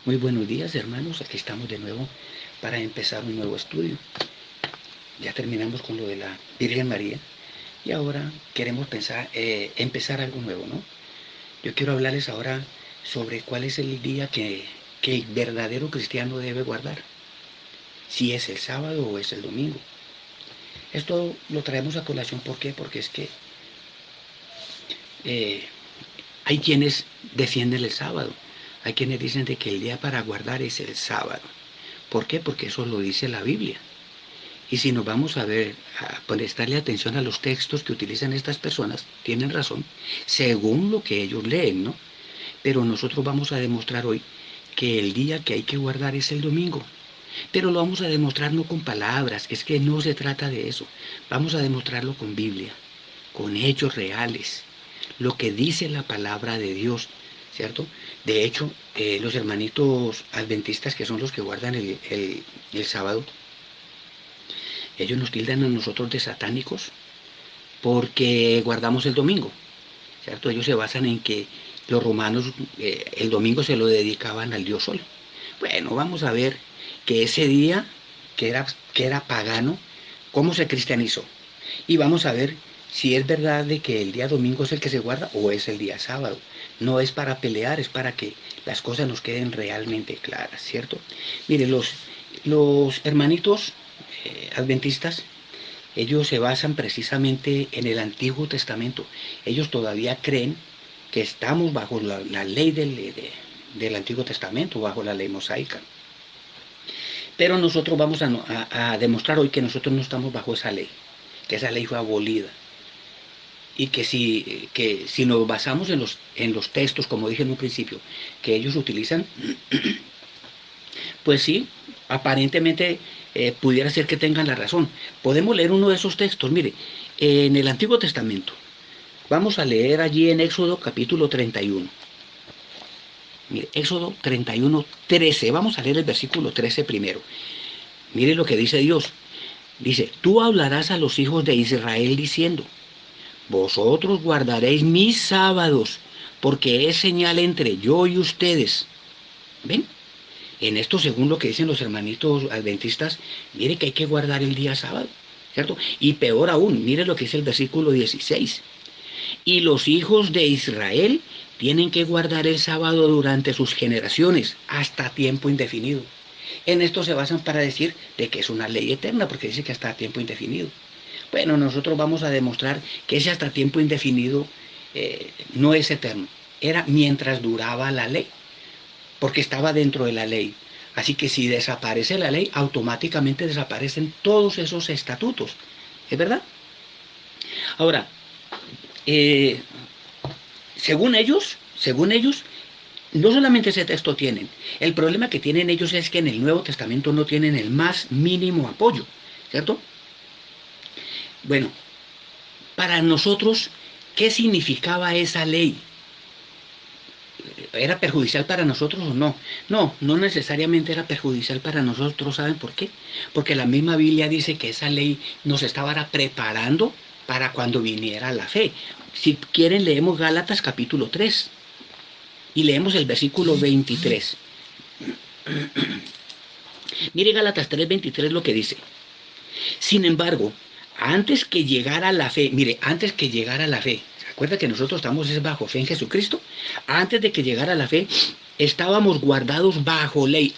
Muy buenos días, hermanos. Aquí estamos de nuevo para empezar un nuevo estudio. Ya terminamos con lo de la Virgen María y ahora queremos empezar algo nuevo, ¿no? Yo quiero hablarles ahora sobre cuál es el día que el verdadero cristiano debe guardar. Si es el sábado o es el domingo. Esto lo traemos a colación, ¿por qué? Porque es que eh, hay quienes defienden el sábado. Hay quienes dicen de que el día para guardar es el sábado. ¿Por qué? Porque eso lo dice la Biblia. Y si nos vamos a ver, a prestarle atención a los textos que utilizan estas personas, tienen razón, según lo que ellos leen, ¿no? Pero nosotros vamos a demostrar hoy que el día que hay que guardar es el domingo. Pero lo vamos a demostrar no con palabras, es que no se trata de eso. Vamos a demostrarlo con Biblia, con hechos reales, lo que dice la palabra de Dios, ¿cierto? De hecho, los hermanitos adventistas, que son los que guardan el sábado, ellos nos tildan a nosotros de satánicos porque guardamos el domingo, ¿cierto? Ellos se basan en que los romanos el domingo se lo dedicaban al dios Sol. Bueno, vamos a ver que ese día, que era pagano, cómo se cristianizó. Y vamos a ver si es verdad de que el día domingo es el que se guarda o es el día sábado. No es para pelear, es para que las cosas nos queden realmente claras, ¿cierto? Mire, los hermanitos adventistas, ellos se basan precisamente en el Antiguo Testamento. Ellos todavía creen que estamos bajo la ley del Antiguo Testamento, bajo la ley mosaica. Pero nosotros vamos a demostrar hoy que nosotros no estamos bajo esa ley, que esa ley fue abolida. Y que si nos basamos en los textos, como dije en un principio, que ellos utilizan, pues sí, aparentemente pudiera ser que tengan la razón. Podemos leer uno de esos textos, mire, en el Antiguo Testamento. Vamos a leer allí en Éxodo capítulo 31. Mire, Éxodo 31, 13. Vamos a leer el versículo 13 primero. Mire lo que dice Dios. Dice, tú hablarás a los hijos de Israel diciendo, vosotros guardaréis mis sábados, porque es señal entre yo y ustedes. ¿Ven? En esto, según lo que dicen los hermanitos adventistas, mire que hay que guardar el día sábado, ¿cierto? Y peor aún, mire lo que dice el versículo 16. Y los hijos de Israel tienen que guardar el sábado durante sus generaciones, hasta tiempo indefinido. En esto se basan para decir de que es una ley eterna, porque dice que hasta tiempo indefinido. Bueno, nosotros vamos a demostrar que ese hasta tiempo indefinido no es eterno. Era mientras duraba la ley, porque estaba dentro de la ley. Así que si desaparece la ley, automáticamente desaparecen todos esos estatutos. ¿Es verdad? Ahora, eh, según ellos, no solamente ese texto tienen. El problema que tienen ellos es que en el Nuevo Testamento no tienen el más mínimo apoyo, ¿cierto? Bueno, para nosotros, ¿qué significaba esa ley? ¿Era perjudicial para nosotros o no? No, no necesariamente era perjudicial para nosotros. ¿Saben por qué? Porque la misma Biblia dice que esa ley nos estaba preparando para cuando viniera la fe. Si quieren, leemos Gálatas capítulo 3 y leemos el versículo 23. Mire Gálatas 3:23 lo que dice. Sin embargo, antes que llegara la fe, mire, antes que llegara la fe, ¿se acuerda que nosotros estamos bajo fe en Jesucristo? Antes de que llegara la fe, estábamos guardados bajo ley.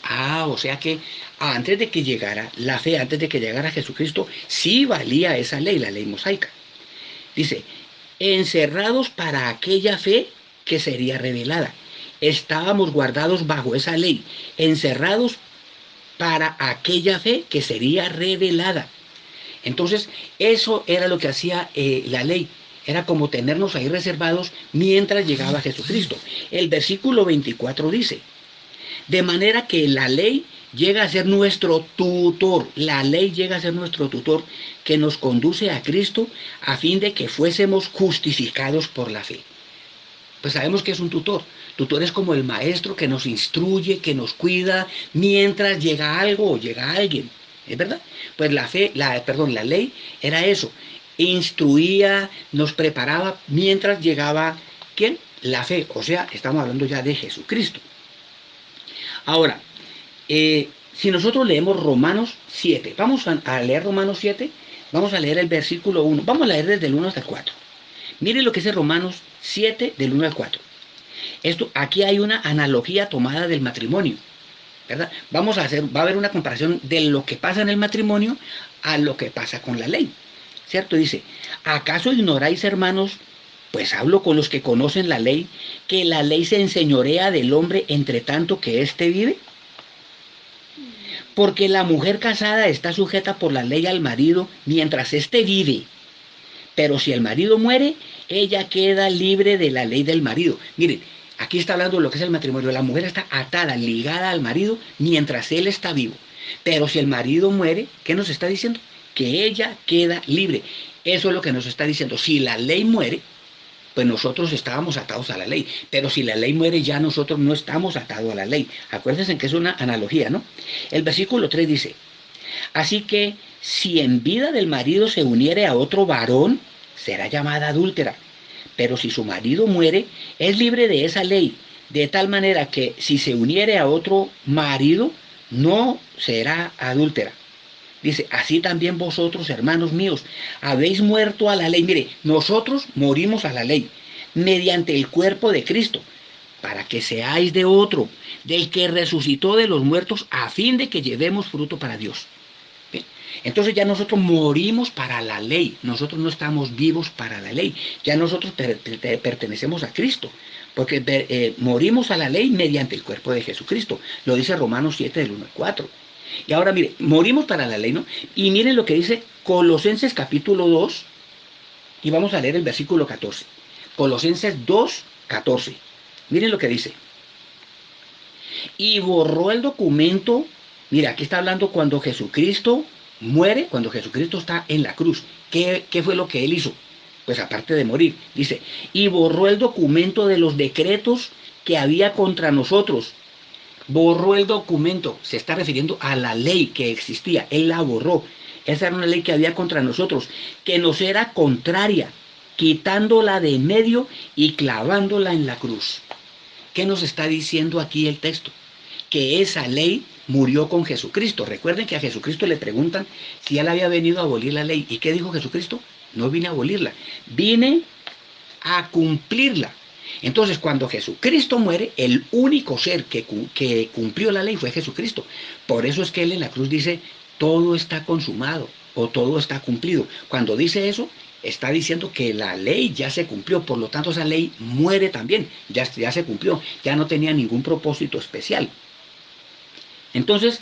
O sea que antes de que llegara la fe, antes de que llegara Jesucristo, sí valía esa ley, la ley mosaica. Dice, encerrados para aquella fe que sería revelada. Estábamos guardados bajo esa ley, encerrados para aquella fe que sería revelada. Entonces, eso era lo que hacía la ley. Era como tenernos ahí reservados mientras llegaba Jesucristo. El versículo 24 dice, de manera que la ley llega a ser nuestro tutor. La ley llega a ser nuestro tutor que nos conduce a Cristo a fin de que fuésemos justificados por la fe. Pues sabemos que es un tutor. Tutor es como el maestro que nos instruye, que nos cuida mientras llega algo o llega alguien. ¿Es verdad? Pues la ley era eso. Instruía, nos preparaba mientras llegaba, ¿quién? La fe. O sea, estamos hablando ya de Jesucristo. Ahora, si nosotros leemos Romanos 7, vamos a leer Romanos 7, vamos a leer el versículo 1, vamos a leer desde el 1 hasta el 4. Mire lo que dice Romanos 7 del 1 al 4. Aquí hay una analogía tomada del matrimonio, ¿verdad? Va a haber una comparación de lo que pasa en el matrimonio a lo que pasa con la ley, ¿cierto? Dice, ¿acaso ignoráis, hermanos? Pues hablo con los que conocen la ley, que la ley se enseñorea del hombre entre tanto que éste vive. Porque la mujer casada está sujeta por la ley al marido mientras éste vive. Pero si el marido muere, ella queda libre de la ley del marido. Miren, aquí está hablando de lo que es el matrimonio. La mujer está atada, ligada al marido mientras él está vivo. Pero si el marido muere, ¿qué nos está diciendo? Que ella queda libre. Eso es lo que nos está diciendo. Si la ley muere, pues nosotros estábamos atados a la ley. Pero si la ley muere, ya nosotros no estamos atados a la ley. Acuérdense que es una analogía, ¿no? El versículo 3 dice, así que si en vida del marido se uniere a otro varón, será llamada adúltera. Pero si su marido muere, es libre de esa ley, de tal manera que si se uniere a otro marido, no será adúltera. Dice, así también vosotros, hermanos míos, habéis muerto a la ley. Mire, nosotros morimos a la ley mediante el cuerpo de Cristo, para que seáis de otro, del que resucitó de los muertos, a fin de que llevemos fruto para Dios. ¿Bien? Entonces ya nosotros morimos para la ley, nosotros no estamos vivos para la ley, ya nosotros pertenecemos a Cristo, porque morimos a la ley mediante el cuerpo de Jesucristo. Lo dice Romanos 7 del 1 al 4. Y ahora mire, morimos para la ley, ¿no? Y miren lo que dice Colosenses capítulo 2, y vamos a leer el versículo 14. Colosenses 2, 14. Miren lo que dice. Y borró el documento, mira, aquí está hablando cuando Jesucristo muere, cuando Jesucristo está en la cruz. ¿Qué fue lo que él hizo? Pues aparte de morir, dice, y borró el documento de los decretos que había contra nosotros. Borró el documento, se está refiriendo a la ley que existía, él la borró. Esa era una ley que había contra nosotros, que nos era contraria, quitándola de en medio y clavándola en la cruz. ¿Qué nos está diciendo aquí el texto? Que esa ley murió con Jesucristo. Recuerden que a Jesucristo le preguntan si él había venido a abolir la ley. ¿Y qué dijo Jesucristo? No vine a abolirla, vine a cumplirla. Entonces, cuando Jesucristo muere, el único ser que cumplió la ley fue Jesucristo. Por eso es que él en la cruz dice, todo está consumado o todo está cumplido. Cuando dice eso, está diciendo que la ley ya se cumplió, por lo tanto esa ley muere también, ya se cumplió, ya no tenía ningún propósito especial. Entonces,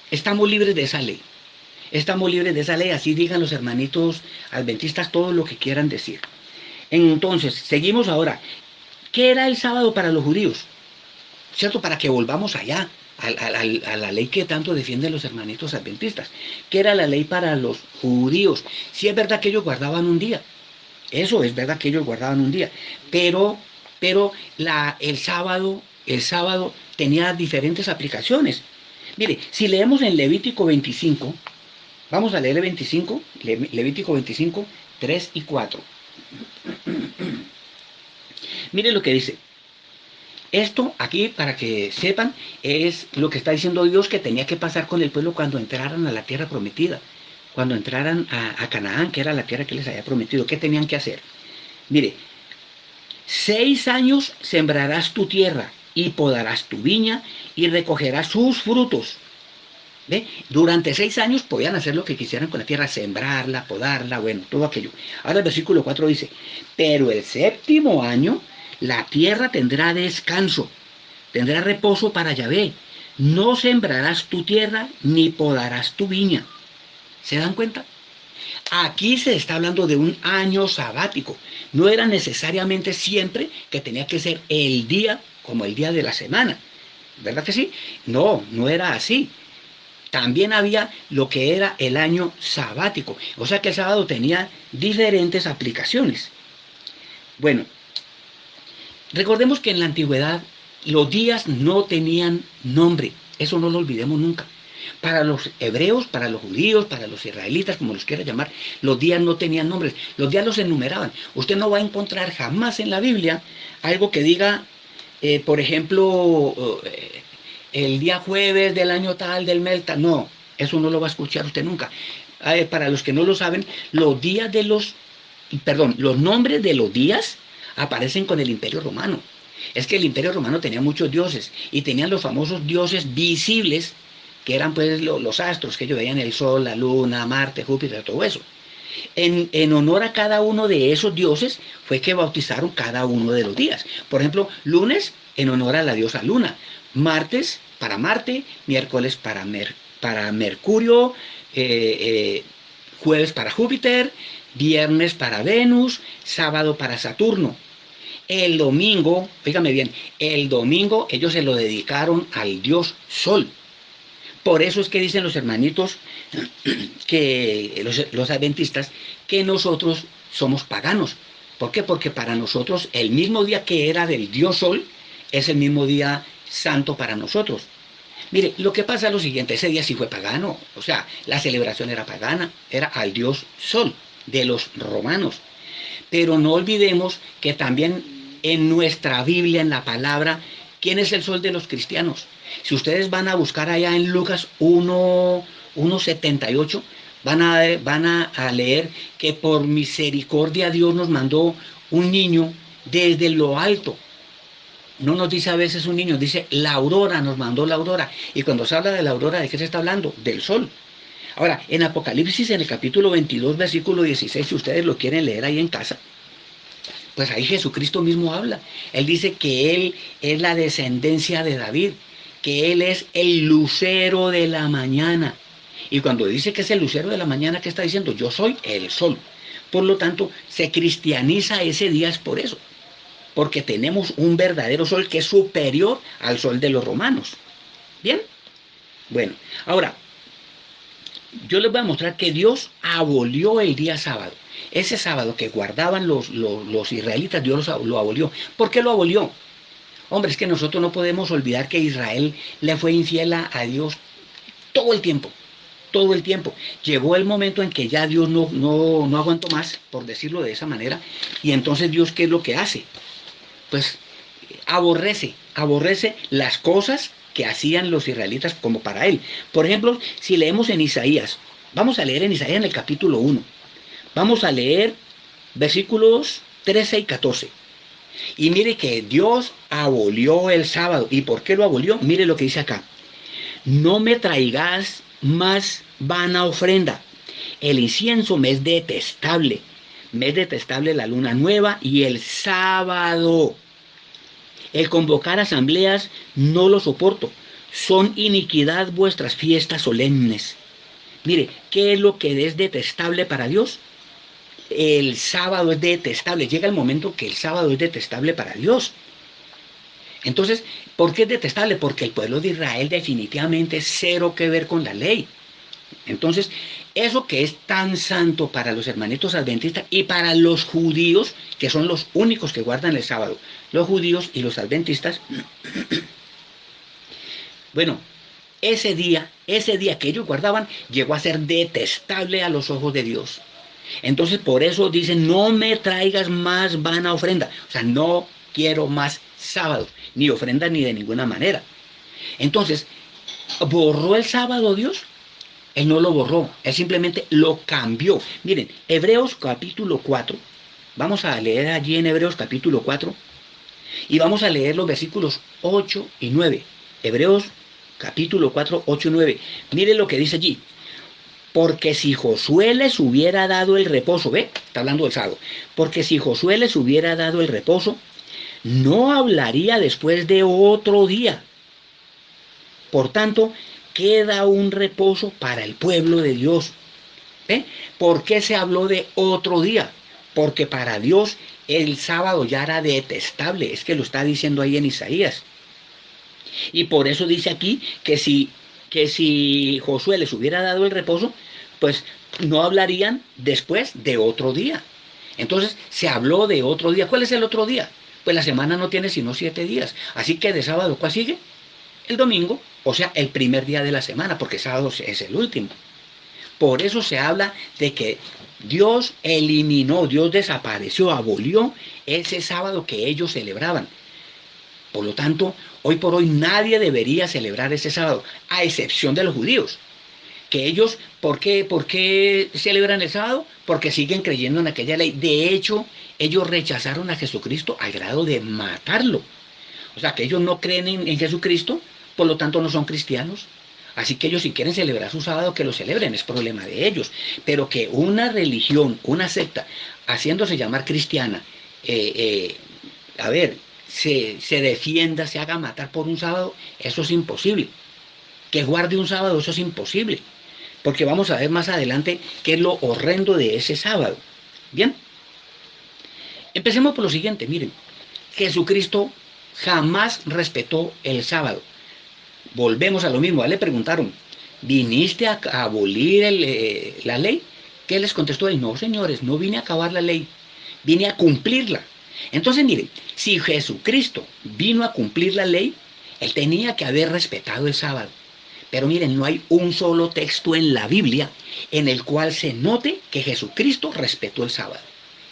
estamos libres de esa ley. Estamos libres de esa ley, así digan los hermanitos adventistas todo lo que quieran decir. Entonces, seguimos ahora. ¿Qué era el sábado para los judíos? ¿Cierto? Para que volvamos allá, a la ley que tanto defienden los hermanitos adventistas. ¿Qué era la ley para los judíos? Sí es verdad que ellos guardaban un día. Eso es verdad que ellos guardaban un día. Pero el sábado tenía diferentes aplicaciones. Mire, si leemos en Levítico 25, vamos a leer el 25, Levítico 25, 3 y 4. Mire lo que dice. Esto aquí, para que sepan, es lo que está diciendo Dios que tenía que pasar con el pueblo cuando entraran a la tierra prometida, cuando entraran a Canaán, que era la tierra que les había prometido. ¿Qué tenían que hacer? Mire, 6 años sembrarás tu tierra y podarás tu viña y recogerás sus frutos. ¿Ve? Durante 6 años podían hacer lo que quisieran con la tierra, sembrarla, podarla, bueno, todo aquello. Ahora el versículo 4 dice, pero el 7º año la tierra tendrá descanso, tendrá reposo para Yahvé. No sembrarás tu tierra ni podarás tu viña. ¿Se dan cuenta? Aquí se está hablando de un año sabático. No era necesariamente siempre que tenía que ser el día como el día de la semana. ¿Verdad que sí? No, no era así. También había lo que era el año sabático. O sea que el sábado tenía diferentes aplicaciones. Bueno, recordemos que en la antigüedad los días no tenían nombre. Eso no lo olvidemos nunca. Para los hebreos, para los judíos, para los israelitas, como los quiera llamar, los días no tenían nombres. Los días los enumeraban. Usted no va a encontrar jamás en la Biblia algo que diga, por ejemplo, el día jueves del año tal, del mes tal. No, eso no lo va a escuchar usted nunca. Para los que no lo saben, los nombres de los días aparecen con el Imperio Romano. Es que el Imperio Romano tenía muchos dioses y tenían los famosos dioses visibles, que eran pues los astros, que ellos veían el Sol, la Luna, Marte, Júpiter, todo eso. En honor a cada uno de esos dioses fue que bautizaron cada uno de los días. Por ejemplo, lunes en honor a la diosa Luna, martes para Marte, miércoles para Mercurio, jueves para Júpiter, viernes para Venus, sábado para Saturno. El domingo, fíjame bien, el domingo ellos se lo dedicaron al dios Sol. Por eso es que dicen los hermanitos, que los adventistas, que nosotros somos paganos. ¿Por qué? Porque para nosotros el mismo día que era del dios Sol es el mismo día santo para nosotros. Mire, lo que pasa es lo siguiente, ese día sí fue pagano, o sea, la celebración era pagana, era al dios Sol de los romanos. Pero no olvidemos que también en nuestra Biblia, en la palabra, ¿quién es el sol de los cristianos? Si ustedes van a buscar allá en Lucas 1:78, van a leer que por misericordia Dios nos mandó un niño desde lo alto. No nos dice a veces un niño, dice la aurora, nos mandó la aurora. Y cuando se habla de la aurora, ¿de qué se está hablando? Del sol. Ahora, en Apocalipsis, en el capítulo 22, versículo 16, si ustedes lo quieren leer ahí en casa, pues ahí Jesucristo mismo habla. Él dice que Él es la descendencia de David, que Él es el lucero de la mañana. Y cuando dice que es el lucero de la mañana, ¿qué está diciendo? Yo soy el sol. Por lo tanto, se cristianiza ese día es por eso. Porque tenemos un verdadero sol que es superior al sol de los romanos. ¿Bien? Bueno, ahora, yo les voy a mostrar que Dios abolió el día sábado. Ese sábado que guardaban los israelitas, Dios lo abolió. ¿Por qué lo abolió? Hombre, es que nosotros no podemos olvidar que Israel le fue infiel a Dios todo el tiempo. Todo el tiempo. Llegó el momento en que ya Dios no aguantó más, por decirlo de esa manera. Y entonces Dios, ¿qué es lo que hace? Pues aborrece las cosas que hacían los israelitas como para él. Por ejemplo, si leemos en Isaías, vamos a leer en Isaías en el capítulo 1, vamos a leer versículos 13 y 14. Y mire que Dios abolió el sábado. ¿Y por qué lo abolió? Mire lo que dice acá. No me traigas más vana ofrenda. El incienso me es detestable. Me es detestable la luna nueva y el sábado. El convocar asambleas no lo soporto. Son iniquidad vuestras fiestas solemnes. Mire, ¿qué es lo que es detestable para Dios? El sábado es detestable. Llega el momento que el sábado es detestable para Dios. Entonces, ¿por qué es detestable? Porque el pueblo de Israel definitivamente es cero que ver con la ley. Entonces, eso que es tan santo para los hermanitos adventistas y para los judíos, que son los únicos que guardan el sábado, los judíos y los adventistas, bueno, ese día que ellos guardaban, llegó a ser detestable a los ojos de Dios. Entonces, por eso dicen, no me traigas más vana ofrenda. O sea, no quiero más sábado, ni ofrenda ni de ninguna manera. Entonces, ¿borró el sábado Dios? Él no lo borró, él simplemente lo cambió. Miren, Hebreos capítulo 4, vamos a leer allí en Hebreos capítulo 4 y vamos a leer los versículos 8 y 9. Hebreos capítulo 4, 8 y 9. Miren lo que dice allí. Porque si Josué les hubiera dado el reposo, ¿ve? Está hablando del sábado. Porque si Josué les hubiera dado el reposo, no hablaría después de otro día. Por tanto, queda un reposo para el pueblo de Dios. ¿Eh? ¿Por qué se habló de otro día? Porque para Dios el sábado ya era detestable. Es que lo está diciendo ahí en Isaías. Y por eso dice aquí que si Josué les hubiera dado el reposo, pues no hablarían después de otro día. Entonces se habló de otro día. ¿Cuál es el otro día? Pues la semana no tiene sino 7 días. Así que de sábado, ¿cuál sigue? El domingo, o sea, el primer día de la semana, porque sábado es el último. Por eso se habla de que Dios eliminó, Dios desapareció, abolió ese sábado que ellos celebraban. Por lo tanto, hoy por hoy nadie debería celebrar ese sábado, a excepción de los judíos. Que ellos, ¿por qué celebran el sábado? Porque siguen creyendo en aquella ley. De hecho, ellos rechazaron a Jesucristo al grado de matarlo. O sea, que ellos no creen en Jesucristo, por lo tanto no son cristianos. Así que ellos si quieren celebrar su sábado, que lo celebren, es problema de ellos. Pero que una religión, una secta, haciéndose llamar cristiana, a ver, se defienda, se haga matar por un sábado, eso es imposible. Que guarde un sábado, eso es imposible. Porque vamos a ver más adelante qué es lo horrendo de ese sábado. Bien, empecemos por lo siguiente, miren, Jesucristo jamás respetó el sábado. Volvemos a lo mismo, le preguntaron, ¿viniste a abolir la ley? ¿Qué les contestó él? No, señores, no vine a acabar la ley, vine a cumplirla. Entonces, miren, si Jesucristo vino a cumplir la ley, él tenía que haber respetado el sábado. Pero miren, no hay un solo texto en la Biblia en el cual se note que Jesucristo respetó el sábado.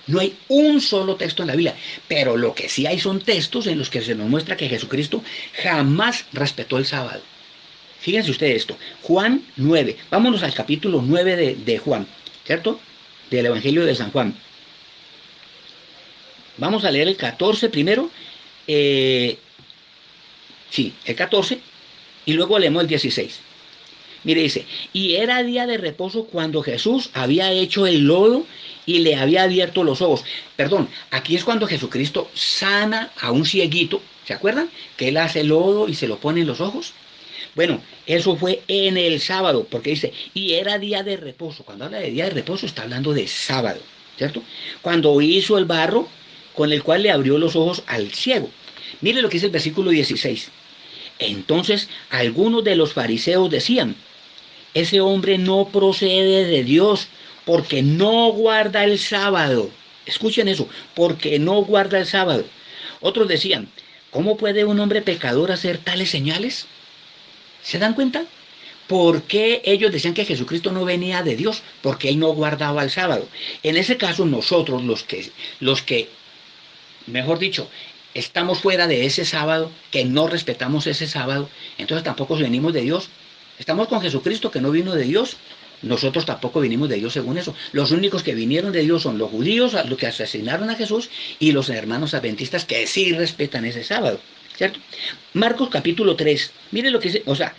No hay un solo texto en la Biblia, pero lo que sí hay son textos en los que se nos muestra que Jesucristo jamás respetó el sábado. Fíjense ustedes esto, Juan 9, vámonos al capítulo 9 de Juan, ¿cierto? Del Evangelio de San Juan. Vamos a leer el 14 primero, el 14, y luego leemos el 16. Mire, dice, y era día de reposo cuando Jesús había hecho el lodo y le había abierto los ojos. Perdón, aquí es cuando Jesucristo sana a un cieguito, ¿se acuerdan? Que él hace lodo y se lo pone en los ojos. Bueno, eso fue en el sábado, porque dice, y era día de reposo. Cuando habla de día de reposo está hablando de sábado, ¿cierto? Cuando hizo el barro con el cual le abrió los ojos al ciego. Mire lo que dice el versículo 16. Entonces algunos de los fariseos decían, ese hombre no procede de Dios porque no guarda el sábado. Escuchen eso, porque no guarda el sábado. Otros decían, ¿cómo puede un hombre pecador hacer tales señales? ¿Se dan cuenta? ¿Por qué ellos decían que Jesucristo no venía de Dios? Porque él no guardaba el sábado. En ese caso nosotros, los que mejor dicho, estamos fuera de ese sábado, que no respetamos ese sábado, entonces tampoco venimos de Dios. Estamos con Jesucristo, que no vino de Dios. Nosotros tampoco vinimos de Dios según eso. Los únicos que vinieron de Dios son los judíos, los que asesinaron a Jesús, y los hermanos adventistas que sí respetan ese sábado, ¿cierto? Marcos capítulo 3, mire lo que dice, o sea,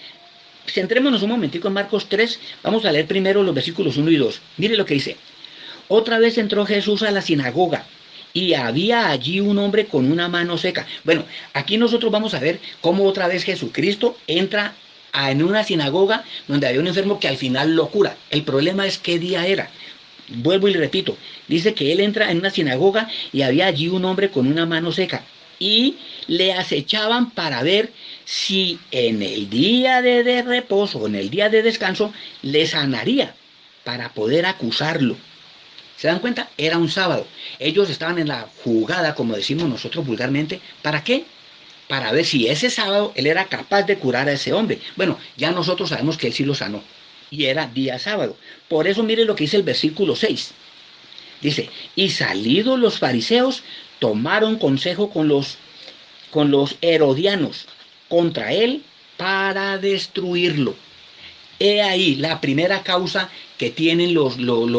centrémonos un momentico en Marcos 3, vamos a leer primero los versículos 1 y 2. Mire lo que dice. Otra vez entró Jesús a la sinagoga, y había allí un hombre con una mano seca. Bueno, aquí nosotros vamos a ver cómo otra vez Jesucristo entra en una sinagoga donde había un enfermo que al final lo cura. El problema es qué día era. Vuelvo y le repito, dice que él entra en una sinagoga y había allí un hombre con una mano seca y le acechaban para ver si en el día de reposo, en el día de descanso, le sanaría para poder acusarlo. ¿Se dan cuenta? Era un sábado. Ellos estaban en la jugada, como decimos nosotros vulgarmente. ¿Para qué? Para ver si ese sábado él era capaz de curar a ese hombre. Bueno, ya nosotros sabemos que él sí lo sanó. Y era día sábado. Por eso mire lo que dice el versículo 6. Dice, y salidos los fariseos, tomaron consejo con los herodianos contra él para destruirlo. He ahí la primera causa que tienen los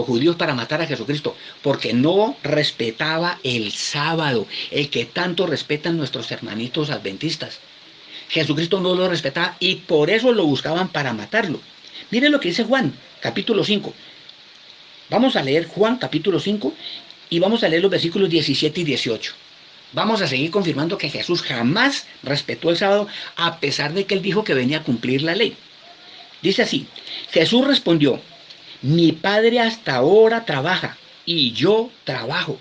judíos para matar a Jesucristo, porque no respetaba el sábado, el que tanto respetan nuestros hermanitos adventistas. Jesucristo no lo respetaba y por eso lo buscaban para matarlo. Miren lo que dice Juan, capítulo 5. Vamos a leer Juan, capítulo 5, y vamos a leer los versículos 17 y 18. Vamos a seguir confirmando que Jesús jamás respetó el sábado, a pesar de que él dijo que venía a cumplir la ley. Dice así, Jesús respondió, mi Padre hasta ahora trabaja y yo trabajo.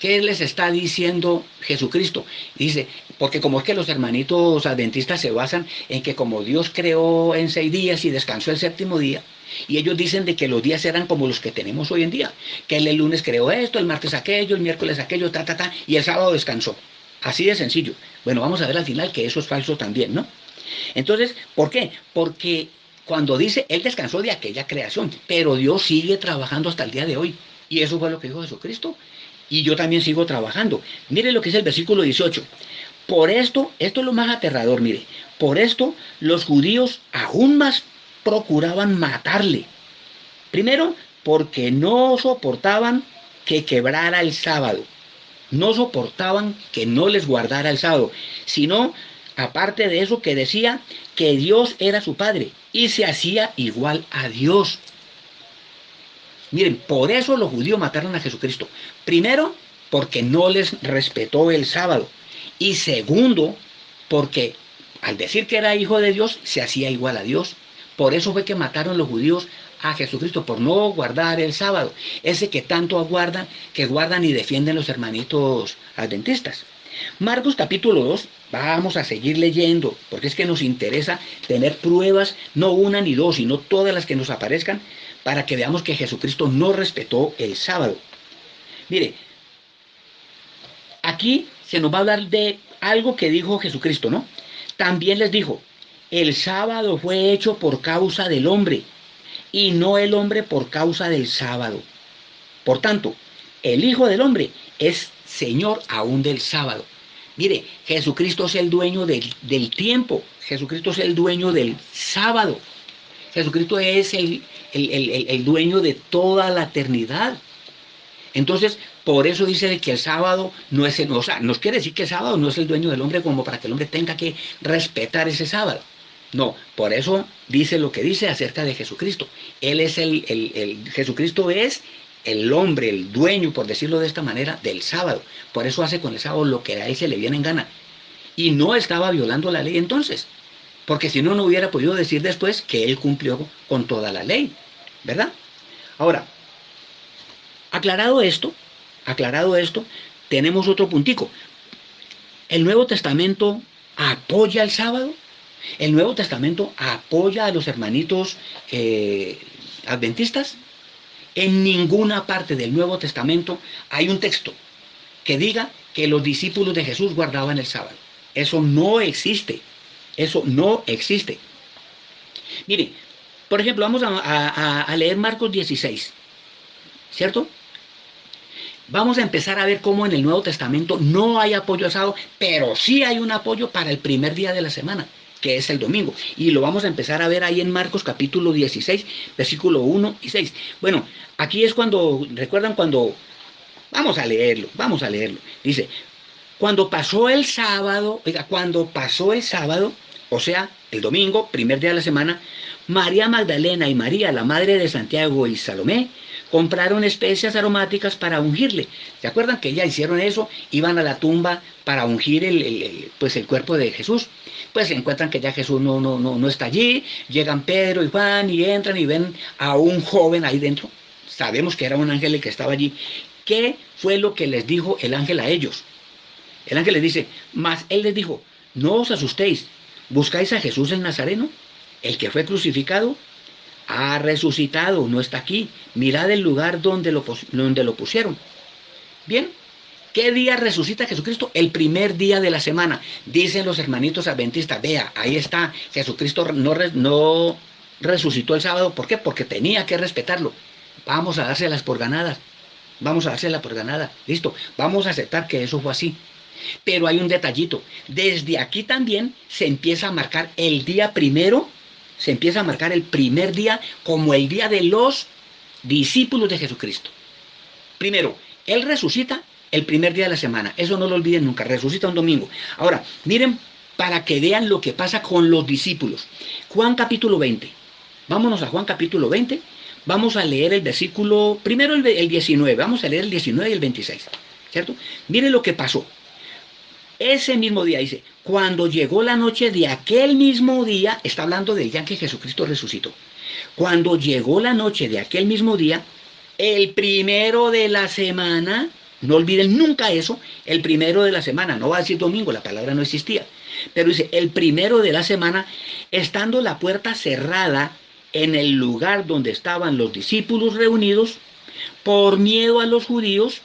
¿Qué les está diciendo Jesucristo? Dice, porque como es que los hermanitos adventistas se basan en que como Dios creó en 6 días y descansó el 7º día, y ellos dicen de que los días eran como los que tenemos hoy en día, que él el lunes creó esto, el martes aquello, el miércoles aquello, y el sábado descansó. Así de sencillo. Bueno, vamos a ver al final que eso es falso también, ¿no? Entonces, ¿por qué? Porque cuando dice, él descansó de aquella creación, pero Dios sigue trabajando hasta el día de hoy. Y eso fue lo que dijo Jesucristo. Y yo también sigo trabajando. Mire lo que dice el versículo 18. Por esto es lo más aterrador, mire, por esto los judíos aún más procuraban matarle. Primero, porque no soportaban que quebrara el sábado. No soportaban que no les guardara el sábado, sino, aparte de eso, que decía que Dios era su Padre y se hacía igual a Dios. Miren, por eso los judíos mataron a Jesucristo. Primero, porque no les respetó el sábado. Y segundo, porque al decir que era hijo de Dios, se hacía igual a Dios. Por eso fue que mataron los judíos a Jesucristo, por no guardar el sábado. Ese que tanto aguardan, que guardan y defienden los hermanitos adventistas. Marcos capítulo 2, vamos a seguir leyendo, porque es que nos interesa tener pruebas, no una ni dos, sino todas las que nos aparezcan, para que veamos que Jesucristo no respetó el sábado. Mire, aquí se nos va a hablar de algo que dijo Jesucristo, ¿no? También les dijo, el sábado fue hecho por causa del hombre, y no el hombre por causa del sábado. Por tanto, el Hijo del Hombre es Señor aún del sábado. Mire, Jesucristo es el dueño del tiempo, Jesucristo es el dueño del sábado, Jesucristo es el dueño de toda la eternidad. Entonces, por eso dice que el sábado no es o sea, nos quiere decir que el sábado no es el dueño del hombre como para que el hombre tenga que respetar ese sábado. No, por eso dice lo que dice acerca de Jesucristo. Él es Jesucristo es el hombre, el dueño, por decirlo de esta manera, del sábado. Por eso hace con el sábado lo que a él se le viene en gana. Y no estaba violando la ley entonces, porque si no, no hubiera podido decir después que él cumplió con toda la ley, ¿verdad? Ahora, aclarado esto, tenemos otro puntico. ¿El Nuevo Testamento apoya el sábado? ¿El Nuevo Testamento apoya a los hermanitos adventistas? En ninguna parte del Nuevo Testamento hay un texto que diga que los discípulos de Jesús guardaban el sábado. Eso no existe. Eso no existe. Mire, por ejemplo, vamos a leer Marcos 16, ¿cierto? Vamos a empezar a ver cómo en el Nuevo Testamento no hay apoyo al sábado, pero sí hay un apoyo para el primer día de la semana, que es el domingo. Y lo vamos a empezar a ver ahí en Marcos capítulo 16, versículo 1 y 6. Bueno, aquí es cuando, ¿recuerdan cuando? Vamos a leerlo. Dice, cuando pasó el sábado, o sea, el domingo, primer día de la semana, María Magdalena y María, la madre de Santiago y Salomé, compraron especias aromáticas para ungirle. ¿Se acuerdan que ya hicieron eso? Iban a la tumba para ungir el cuerpo de Jesús. Pues se encuentran que ya Jesús no está allí. Llegan Pedro y Juan y entran y ven a un joven ahí dentro. Sabemos que era un ángel el que estaba allí. ¿Qué fue lo que les dijo el ángel a ellos? El ángel les dice, mas él les dijo, no os asustéis, ¿buscáis a Jesús el Nazareno? El que fue crucificado, ha resucitado, no está aquí. Mirad el lugar donde lo pusieron. Bien, ¿qué día resucita Jesucristo? El primer día de la semana. Dicen los hermanitos adventistas, vea, ahí está, Jesucristo no resucitó el sábado. ¿Por qué? Porque tenía que respetarlo. Vamos a dárselas por ganadas. Listo, vamos a aceptar que eso fue así. Pero hay un detallito. Desde aquí también se empieza a marcar el día primero. Se empieza a marcar el primer día como el día de los discípulos de Jesucristo. Primero, Él resucita el primer día de la semana. Eso no lo olviden nunca. Resucita un domingo. Ahora, miren para que vean lo que pasa con los discípulos. Juan capítulo 20. Vámonos a Juan capítulo 20. Vamos a leer el versículo, primero el 19. Vamos a leer el 19 y el 26. ¿Cierto? Miren lo que pasó. Ese mismo día dice, cuando llegó la noche de aquel mismo día, está hablando del día en que Jesucristo resucitó. Cuando llegó la noche de aquel mismo día, el primero de la semana, no olviden nunca eso, el primero de la semana, no va a decir domingo, la palabra no existía, pero dice, el primero de la semana, estando la puerta cerrada en el lugar donde estaban los discípulos reunidos, por miedo a los judíos,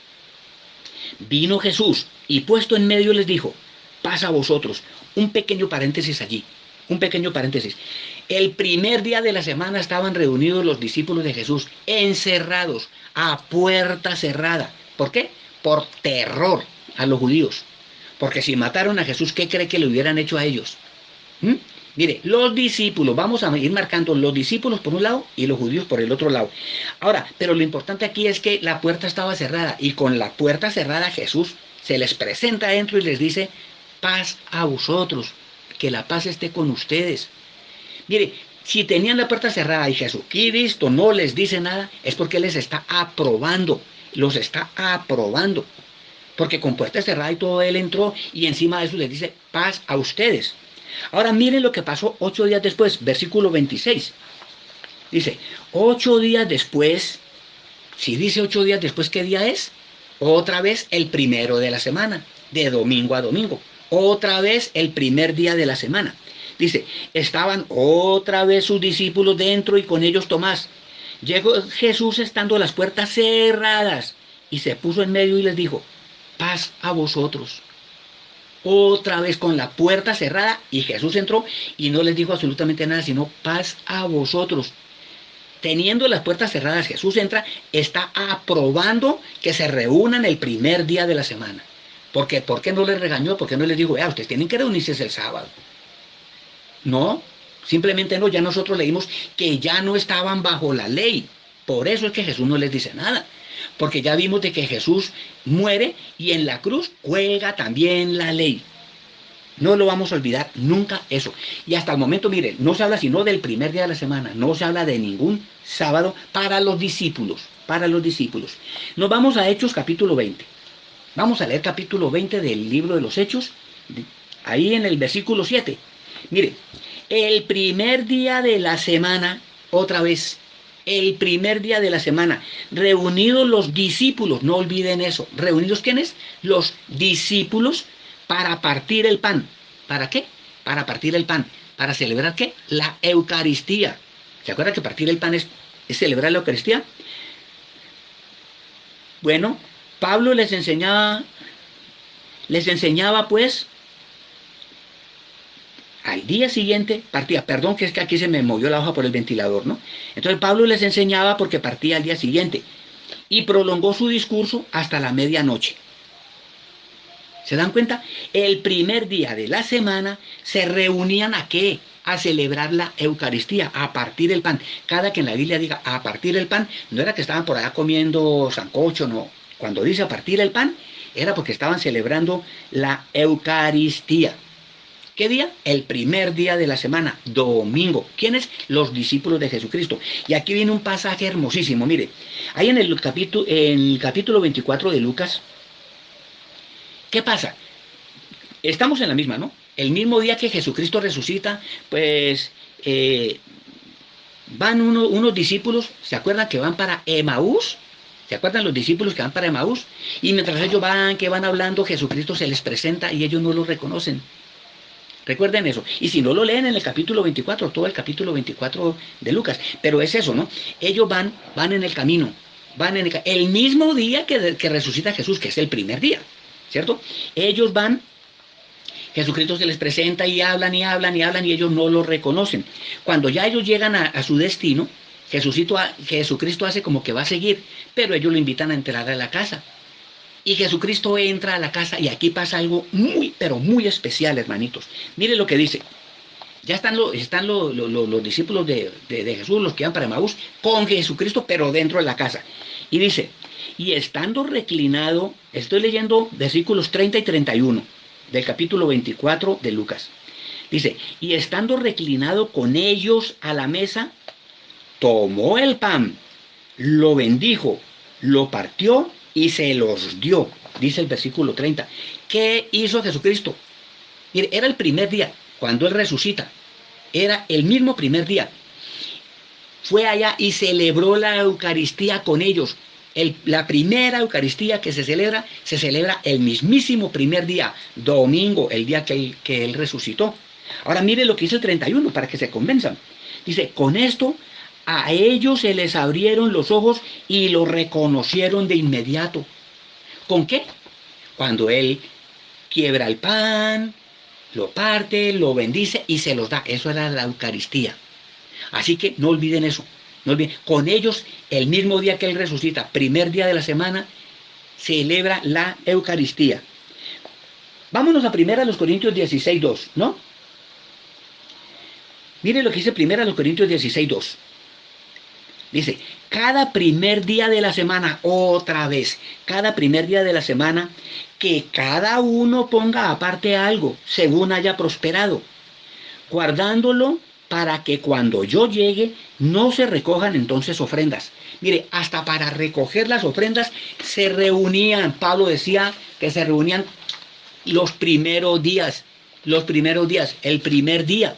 vino Jesús y puesto en medio les dijo, pasa a vosotros. Un pequeño paréntesis allí, un pequeño paréntesis. El primer día de la semana estaban reunidos los discípulos de Jesús, encerrados, a puerta cerrada. ¿Por qué? Por terror a los judíos. Porque si mataron a Jesús, ¿qué cree que le hubieran hecho a ellos? ¿Mm? Mire, los discípulos, vamos a ir marcando los discípulos por un lado y los judíos por el otro lado. Ahora, pero lo importante aquí es que la puerta estaba cerrada y con la puerta cerrada Jesús se les presenta adentro y les dice, paz a vosotros, que la paz esté con ustedes. Mire, si tenían la puerta cerrada y Jesucristo no les dice nada, es porque Él les está aprobando, los está aprobando. Porque con puerta cerrada y todo Él entró y encima de eso les dice, paz a ustedes. Ahora miren lo que pasó 8 días después, versículo 26. Dice, 8 días después, si dice 8 días después, ¿qué día es? Otra vez el primero de la semana, de domingo a domingo. Otra vez el primer día de la semana. Dice, estaban otra vez sus discípulos dentro y con ellos Tomás. Llegó Jesús estando las puertas cerradas y se puso en medio y les dijo, paz a vosotros. Otra vez con la puerta cerrada y Jesús entró y no les dijo absolutamente nada, sino paz a vosotros. Teniendo las puertas cerradas, Jesús entra, está aprobando que se reúnan el primer día de la semana. Porque, ¿por qué no les regañó? ¿Por qué no les dijo, ustedes tienen que reunirse el sábado? No, simplemente no, ya nosotros leímos que ya no estaban bajo la ley. Por eso es que Jesús no les dice nada. Porque ya vimos de que Jesús muere y en la cruz cuelga también la ley. No lo vamos a olvidar nunca eso. Y hasta el momento, miren, no se habla sino del primer día de la semana. No se habla de ningún sábado para los discípulos. Para los discípulos. Nos vamos a Hechos capítulo 20. Vamos a leer capítulo 20 del libro de los Hechos. Ahí en el versículo 7. Mire, el primer día de la semana, otra vez, el primer día de la semana, reunidos los discípulos, no olviden eso, reunidos ¿quiénes? Los discípulos para partir el pan. ¿Para qué? Para partir el pan. ¿Para celebrar qué? La Eucaristía. ¿Se acuerdan que partir el pan es celebrar la Eucaristía? Bueno, Pablo les enseñaba pues, al día siguiente partía, perdón que es que aquí se me movió la hoja por el ventilador, ¿no? Entonces Pablo les enseñaba porque partía al día siguiente y prolongó su discurso hasta la medianoche. ¿Se dan cuenta? El primer día de la semana se reunían ¿a qué? A celebrar la Eucaristía, a partir el pan. Cada que en la Biblia diga a partir el pan, no era que estaban por allá comiendo sancocho, no. Cuando dice a partir el pan, era porque estaban celebrando la Eucaristía. ¿Qué día? El primer día de la semana, domingo. ¿Quiénes? Los discípulos de Jesucristo. Y aquí viene un pasaje hermosísimo, mire. Ahí en el capítulo 24 de Lucas, ¿qué pasa? Estamos en la misma, ¿no? El mismo día que Jesucristo resucita, pues van unos discípulos, ¿se acuerdan que van para Emaús? ¿Se acuerdan los discípulos que van para Emaús? Y mientras ellos van hablando, Jesucristo se les presenta y ellos no lo reconocen. Recuerden eso. Y si no lo leen en el capítulo 24, todo el capítulo 24 de Lucas. Pero es eso, ¿no? Ellos van en el camino. El mismo día que resucita Jesús, que es el primer día, ¿cierto? Ellos van, Jesucristo se les presenta y hablan y ellos no lo reconocen. Cuando ya ellos llegan a su destino, Jesucristo hace como que va a seguir, pero ellos lo invitan a entrar a la casa. Y Jesucristo entra a la casa y aquí pasa algo muy, pero muy especial, hermanitos. Mire lo que dice. Ya están los discípulos de Jesús, los que van para Emaús, con Jesucristo, pero dentro de la casa. Y dice, y estando reclinado, estoy leyendo versículos 30 y 31 del capítulo 24 de Lucas. Dice, y estando reclinado con ellos a la mesa, tomó el pan, lo bendijo, lo partió y se los dio, dice el versículo 30. ¿Qué hizo Jesucristo? Mire, era el primer día, cuando Él resucita. Era el mismo primer día. Fue allá y celebró la Eucaristía con ellos. La primera Eucaristía que se celebra el mismísimo primer día, domingo, el día que Él resucitó. Ahora mire lo que dice el 31 para que se convenzan. Dice, con esto a ellos se les abrieron los ojos y lo reconocieron de inmediato. ¿Con qué? Cuando Él quiebra el pan, lo parte, lo bendice y se los da. Eso era la Eucaristía. Así que no olviden eso. No olviden. Con ellos, el mismo día que Él resucita, primer día de la semana, celebra la Eucaristía. Vámonos a 1 Corintios 16:2, ¿no? Mire lo que dice 1 Corintios 16:2. Dice, cada primer día de la semana, otra vez, cada primer día de la semana, que cada uno ponga aparte algo, según haya prosperado, guardándolo para que cuando yo llegue no se recojan entonces ofrendas. Mire, hasta para recoger las ofrendas se reunían. Pablo decía que se reunían los primeros días, el primer día,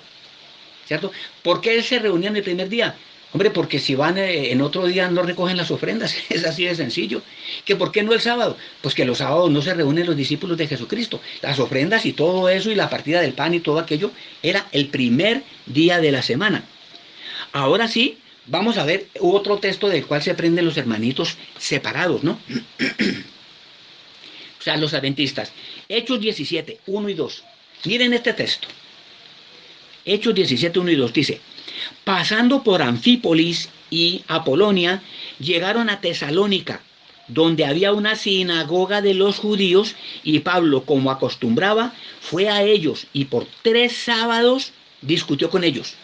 ¿cierto? ¿Por qué se reunían el primer día? Hombre, porque si van en otro día no recogen las ofrendas, es así de sencillo. ¿Que por qué no el sábado? Pues que los sábados no se reúnen los discípulos de Jesucristo. Las ofrendas y todo eso y la partida del pan y todo aquello era el primer día de la semana. Ahora sí, vamos a ver otro texto del cual se aprenden los hermanitos separados, ¿no? O sea, los adventistas. Hechos 17, 1 y 2. Miren este texto. Hechos 17, 1 y 2 dice, pasando por Anfípolis y Apolonia, llegaron a Tesalónica, donde había una sinagoga de los judíos, y Pablo, como acostumbraba, fue a ellos y por 3 sábados discutió con ellos.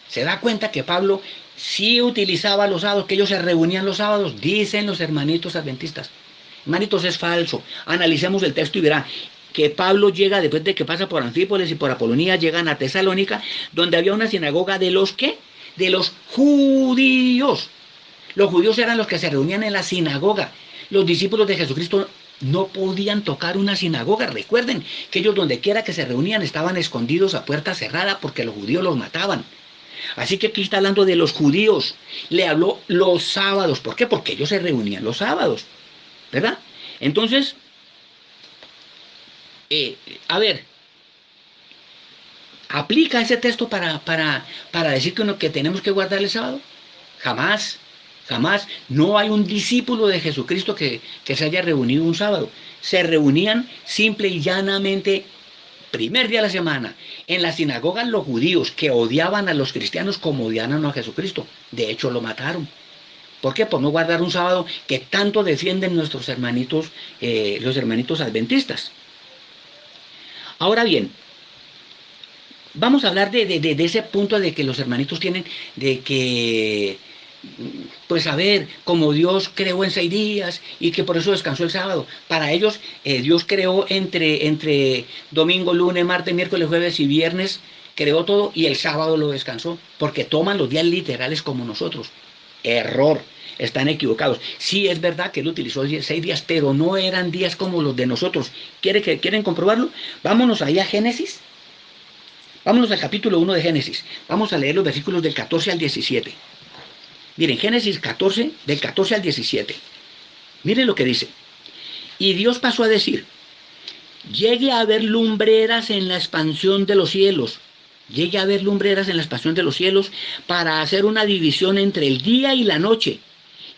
Se da cuenta que Pablo sí utilizaba los sábados, que ellos se reunían los sábados, dicen los hermanitos adventistas. Hermanitos, es falso. Analicemos el texto y verá que Pablo llega, después de que pasa por Anfípolis y por Apolonía, llegan a Tesalónica, donde había una sinagoga de los ¿qué? De los judíos. Los judíos eran los que se reunían en la sinagoga. Los discípulos de Jesucristo no podían tocar una sinagoga. Recuerden que ellos donde quiera que se reunían estaban escondidos a puerta cerrada porque los judíos los mataban. Así que aquí está hablando de los judíos. Le habló los sábados. ¿Por qué? Porque ellos se reunían los sábados, ¿verdad? Entonces, a ver, ¿aplica ese texto para decir que tenemos que guardar el sábado? Jamás, jamás. No hay un discípulo de Jesucristo que se haya reunido un sábado. Se reunían simple y llanamente primer día de la semana. En la sinagoga los judíos que odiaban a los cristianos como odiaban a Jesucristo. De hecho lo mataron. ¿Por qué? Por no guardar un sábado que tanto defienden nuestros hermanitos, los hermanitos adventistas. Ahora bien, vamos a hablar de ese punto de que los hermanitos tienen, de que, pues a ver, como Dios creó en 6 días y que por eso descansó el sábado. Para ellos, Dios creó entre domingo, lunes, martes, miércoles, jueves y viernes, creó todo y el sábado lo descansó, porque toman los días literales como nosotros. Error. Están equivocados. Sí, es verdad que él utilizó 6 días, pero no eran días como los de nosotros. ¿Quieren comprobarlo? Vámonos ahí a Génesis. Vámonos al capítulo 1 de Génesis. Vamos a leer los versículos del 14 al 17. Miren, Génesis 14, del 14 al 17. Miren lo que dice. Y Dios pasó a decir, llegue a haber lumbreras en la expansión de los cielos. Llegue a haber lumbreras en la expansión de los cielos para hacer una división entre el día y la noche.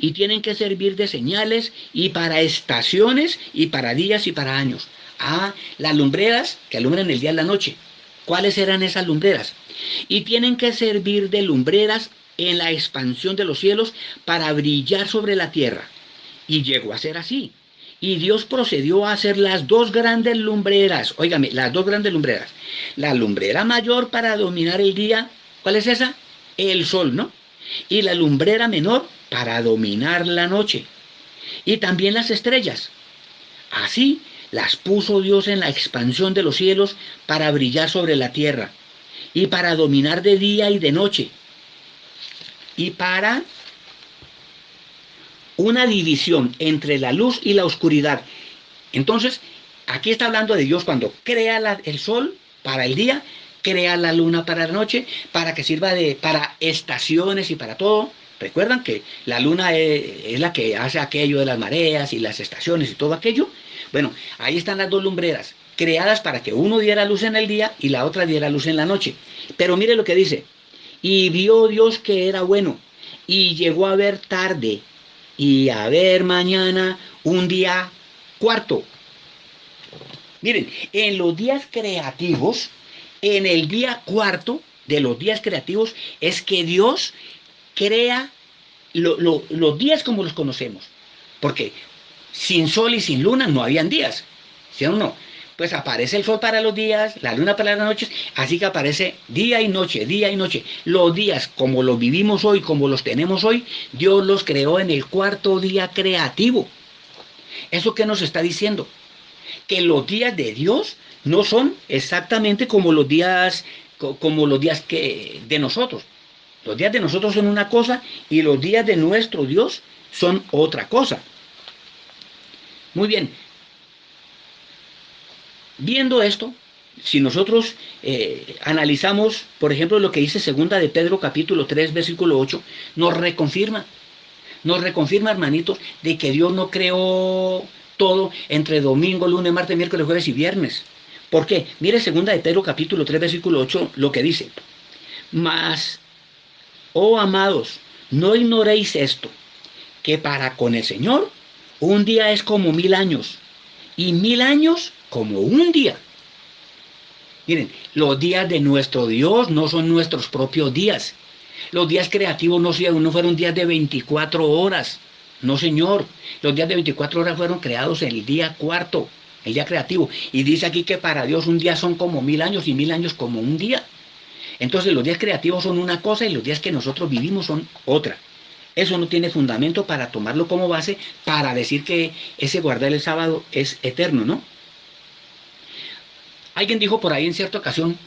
Y tienen que servir de señales y para estaciones y para días y para años. Ah, las lumbreras que alumbran el día y la noche. ¿Cuáles eran esas lumbreras? Y tienen que servir de lumbreras en la expansión de los cielos para brillar sobre la tierra. Y llegó a ser así. Y Dios procedió a hacer las 2 grandes lumbreras. Óigame, las 2 grandes lumbreras. La lumbrera mayor para dominar el día. ¿Cuál es esa? El sol, ¿no? Y la lumbrera menor para dominar la noche. Y también las estrellas. Así las puso Dios en la expansión de los cielos para brillar sobre la tierra. Y para dominar de día y de noche. Y para una división entre la luz y la oscuridad. Entonces, aquí está hablando de Dios cuando crea el sol para el día, crea la luna para la noche, para que sirva para estaciones y para todo. Recuerdan que la luna es la que hace aquello de las mareas y las estaciones y todo aquello. Bueno, ahí están las 2 lumbreras, creadas para que uno diera luz en el día y la otra diera luz en la noche. Pero mire lo que dice. Y vio Dios que era bueno, y llegó a ver tarde, y a ver mañana un día cuarto. Miren, en los días creativos, en el día cuarto de los días creativos, es que Dios crea los días como los conocemos. Porque sin sol y sin luna no habían días, ¿sí o no? pues aparece el sol para los días, la luna para las noches, así que aparece día y noche, día y noche. Los días, como los vivimos hoy, como los tenemos hoy, Dios los creó en el cuarto día creativo. ¿Eso qué nos está diciendo? Que los días de Dios no son exactamente como los días de nosotros. Los días de nosotros son una cosa y los días de nuestro Dios son otra cosa. Muy bien, viendo esto, si nosotros analizamos, por ejemplo, lo que dice segunda de Pedro capítulo 3, versículo 8, nos reconfirma, hermanitos, de que Dios no creó todo entre domingo, lunes, martes, miércoles, jueves y viernes. ¿Por qué? Mire segunda de Pedro capítulo 3, versículo 8, lo que dice. Mas, oh amados, no ignoréis esto, que para con el Señor un día es como 1000 años, y 1000 años como un día. Miren, los días de nuestro Dios no son nuestros propios días. Los días creativos no fueron días de 24 horas. No, señor. Los días de 24 horas fueron creados el día cuarto, el día creativo. Y dice aquí que para Dios un día son como 1000 años y 1000 años como un día. Entonces los días creativos son una cosa y los días que nosotros vivimos son otra. Eso no tiene fundamento para tomarlo como base para decir que ese guardar el sábado es eterno, ¿no? Alguien dijo por ahí en cierta ocasión,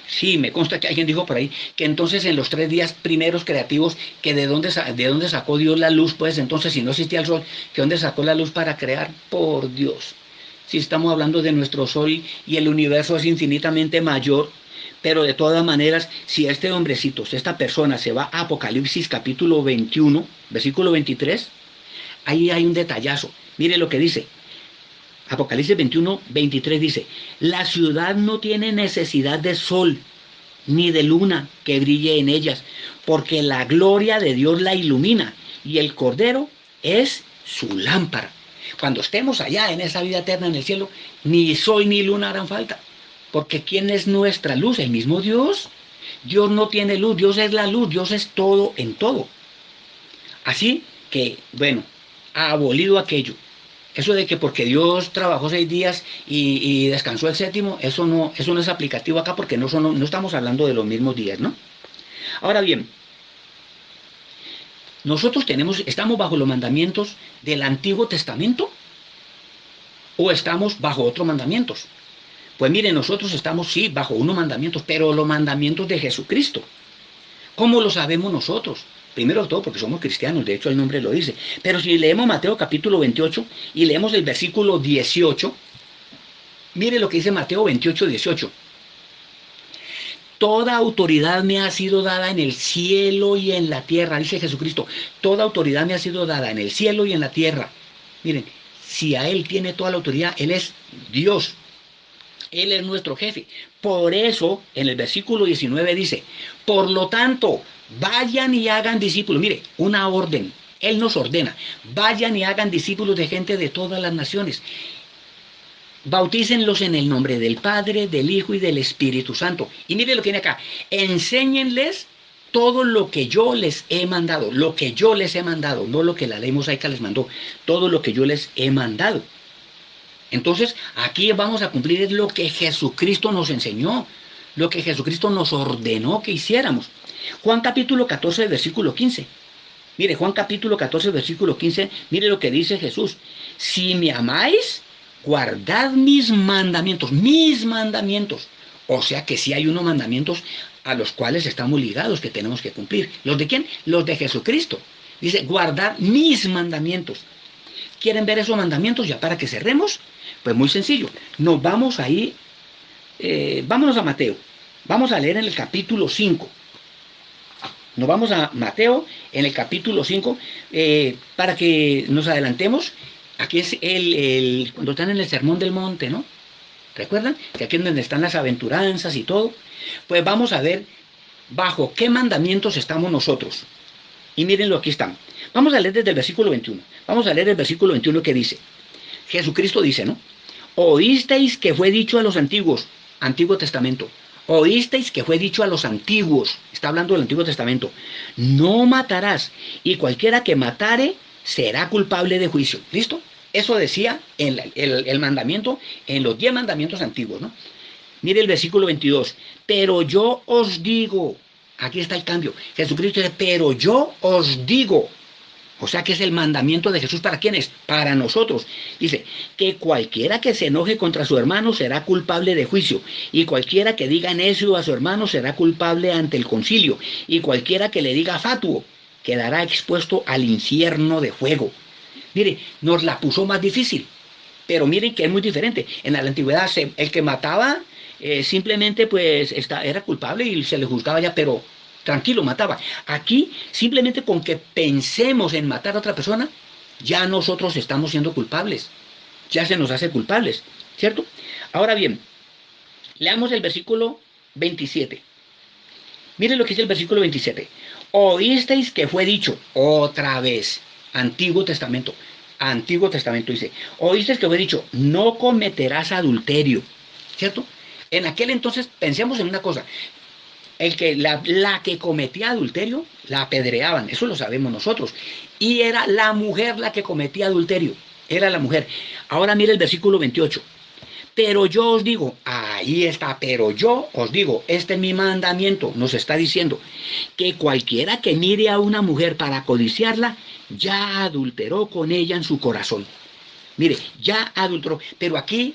sí, me consta que alguien dijo por ahí, que entonces en los 3 días primeros creativos, que de dónde sacó Dios la luz, pues entonces si no existía el sol, que dónde sacó la luz para crear, por Dios. Si estamos hablando de nuestro sol y el universo es infinitamente mayor, pero de todas maneras, si este hombrecito, si esta persona se va a Apocalipsis capítulo 21, versículo 23, ahí hay un detallazo. Mire lo que dice. Apocalipsis 21, 23 dice, la ciudad no tiene necesidad de sol ni de luna que brille en ellas, porque la gloria de Dios la ilumina y el Cordero es su lámpara. Cuando estemos allá en esa vida eterna en el cielo, ni sol ni luna harán falta, porque ¿quién es nuestra luz? El mismo Dios. Dios no tiene luz, Dios es la luz, Dios es todo en todo. Así que, bueno, ha abolido aquello. Eso de que porque Dios trabajó 6 días y descansó el séptimo, eso no es aplicativo acá porque no estamos hablando de los mismos días, ¿no? Ahora bien, nosotros estamos bajo los mandamientos del Antiguo Testamento o estamos bajo otros mandamientos. Pues miren, nosotros estamos sí bajo unos mandamientos, pero los mandamientos de Jesucristo. ¿Cómo lo sabemos nosotros? Primero de todo porque somos cristianos, de hecho el nombre lo dice. Pero si leemos Mateo capítulo 28 y leemos el versículo 18, mire lo que dice Mateo 28, 18. Toda autoridad me ha sido dada en el cielo y en la tierra, dice Jesucristo. Toda autoridad me ha sido dada en el cielo y en la tierra. Miren, si a Él tiene toda la autoridad, Él es Dios. Él es nuestro jefe. Por eso, en el versículo 19 dice, por lo tanto, vayan y hagan discípulos. Mire, una orden. Él nos ordena. Vayan y hagan discípulos de gente de todas las naciones. Bautícenlos en el nombre del Padre, del Hijo y del Espíritu Santo. Y mire lo que viene acá. Enséñenles todo lo que yo les he mandado. Lo que yo les he mandado. No lo que la ley mosaica les mandó. Todo lo que yo les he mandado. Entonces, aquí vamos a cumplir lo que Jesucristo nos enseñó, lo que Jesucristo nos ordenó que hiciéramos. Juan capítulo 14, versículo 15. Mire, Juan capítulo 14, versículo 15, mire lo que dice Jesús. Si me amáis, guardad mis mandamientos, mis mandamientos. O sea que sí hay unos mandamientos a los cuales estamos ligados, que tenemos que cumplir. ¿Los de quién? Los de Jesucristo. Dice, guardad mis mandamientos. ¿Quieren ver esos mandamientos ya para que cerremos? Pues muy sencillo. Nos vamos ahí, vámonos a Mateo. Vamos a leer en el capítulo 5. Nos vamos a Mateo en el capítulo 5 para que nos adelantemos. Aquí es cuando están en el Sermón del Monte, ¿no? ¿Recuerdan? Que aquí es donde están las aventuranzas y todo. Pues vamos a ver bajo qué mandamientos estamos nosotros. Y mírenlo, aquí están. Vamos a leer desde el versículo 21. Vamos a leer el versículo 21 que dice. Jesucristo dice, ¿no? Oísteis que fue dicho a los antiguos, Antiguo Testamento. Oísteis que fue dicho a los antiguos, está hablando del Antiguo Testamento, no matarás, y cualquiera que matare será culpable de juicio. ¿Listo? Eso decía el mandamiento en los 10 mandamientos antiguos, ¿no? Mire el versículo 22. Pero yo os digo, aquí está el cambio. Jesucristo dice, pero yo os digo. O sea que es el mandamiento de Jesús para quiénes, para nosotros. Dice que cualquiera que se enoje contra su hermano será culpable de juicio, y cualquiera que diga necio a su hermano será culpable ante el concilio, y cualquiera que le diga fatuo quedará expuesto al infierno de fuego. Mire, nos la puso más difícil, pero miren que es muy diferente. En la antigüedad el que mataba simplemente pues era culpable y se le juzgaba ya, pero tranquilo, mataba. Aquí, simplemente con que pensemos en matar a otra persona, ya nosotros estamos siendo culpables. Ya se nos hace culpables, ¿cierto? Ahora bien, leamos el versículo 27. Miren lo que dice el versículo 27. Oísteis que fue dicho, otra vez, Antiguo Testamento dice, oísteis que fue dicho, no cometerás adulterio, ¿cierto? En aquel entonces, pensemos en una cosa, la que cometía adulterio, la apedreaban, eso lo sabemos nosotros, y era la mujer la que cometía adulterio, era la mujer. Ahora mire el versículo 28. Pero yo os digo, ahí está, pero yo os digo, este es mi mandamiento, nos está diciendo, que cualquiera que mire a una mujer para codiciarla, ya adulteró con ella en su corazón. Mire, ya adulteró, pero aquí,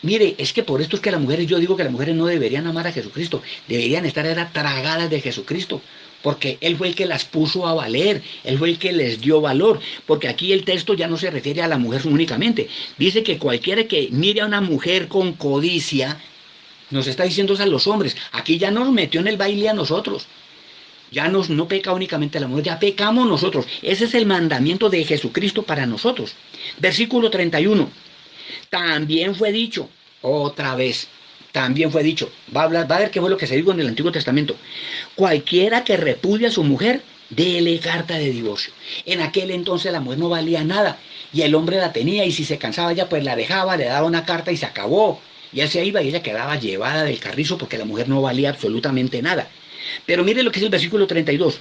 mire, es que por esto es que las mujeres, yo digo que las mujeres no deberían amar a Jesucristo, deberían estar tragadas de Jesucristo, porque Él fue el que las puso a valer, Él fue el que les dio valor, porque aquí el texto ya no se refiere a la mujer únicamente, dice que cualquiera que mire a una mujer con codicia, nos está diciendo a los hombres, aquí ya nos metió en el baile a nosotros, ya no peca únicamente la mujer, ya pecamos nosotros, ese es el mandamiento de Jesucristo para nosotros. Versículo 31, también fue dicho, otra vez, también fue dicho, va a ver qué fue lo que se dijo en el Antiguo Testamento, cualquiera que repudia a su mujer, dele carta de divorcio. En aquel entonces la mujer no valía nada, y el hombre la tenía, y si se cansaba ya pues la dejaba, le daba una carta y se acabó, y él se iba y ella quedaba llevada del carrizo porque la mujer no valía absolutamente nada. Pero mire lo que es el versículo 32,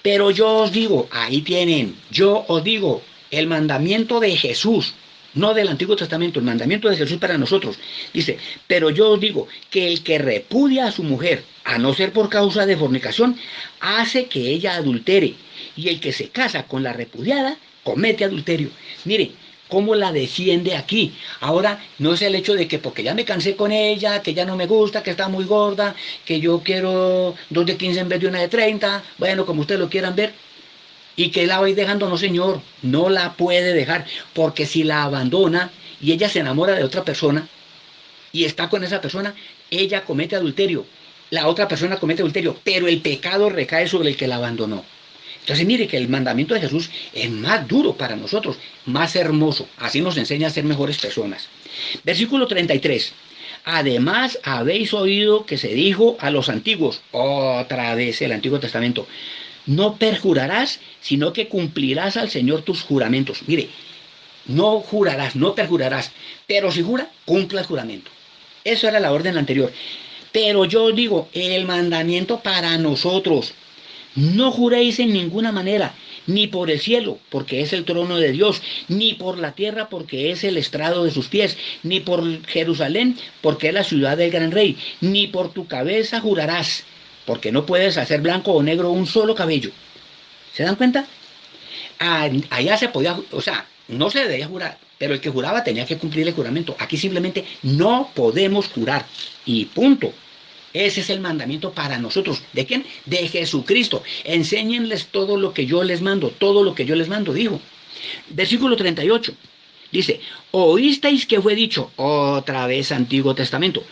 pero yo os digo, ahí tienen, yo os digo, el mandamiento de Jesús, no del Antiguo Testamento, el mandamiento de Jesús para nosotros. Dice, pero yo os digo que el que repudia a su mujer, a no ser por causa de fornicación, hace que ella adultere. Y el que se casa con la repudiada, comete adulterio. Mire, cómo la defiende aquí. Ahora, no es el hecho de que porque ya me cansé con ella, que ya no me gusta, que está muy gorda, que yo quiero 2 de 15 en vez de una de 30, bueno, como ustedes lo quieran ver, y que la vais dejando, no señor, no la puede dejar, porque si la abandona y ella se enamora de otra persona y está con esa persona, ella comete adulterio, la otra persona comete adulterio, pero el pecado recae sobre el que la abandonó. Entonces mire que el mandamiento de Jesús es más duro para nosotros, más hermoso, así nos enseña a ser mejores personas. Versículo 33. Además habéis oído que se dijo a los antiguos, otra vez el Antiguo Testamento, no perjurarás, sino que cumplirás al Señor tus juramentos. Mire, no jurarás, no perjurarás, pero si jura, cumpla el juramento. Eso era la orden anterior. Pero yo os digo, el mandamiento para nosotros, no juréis en ninguna manera, ni por el cielo, porque es el trono de Dios, ni por la tierra, porque es el estrado de sus pies, ni por Jerusalén, porque es la ciudad del gran rey, ni por tu cabeza jurarás, porque no puedes hacer blanco o negro un solo cabello. ¿Se dan cuenta? Allá se podía, o sea, no se debía jurar, pero el que juraba tenía que cumplir el juramento. Aquí simplemente no podemos jurar, y punto. Ese es el mandamiento para nosotros. ¿De quién? De Jesucristo. Enséñenles todo lo que yo les mando, todo lo que yo les mando, dijo. Versículo 38. Dice, oísteis que fue dicho, otra vez Antiguo Testamento,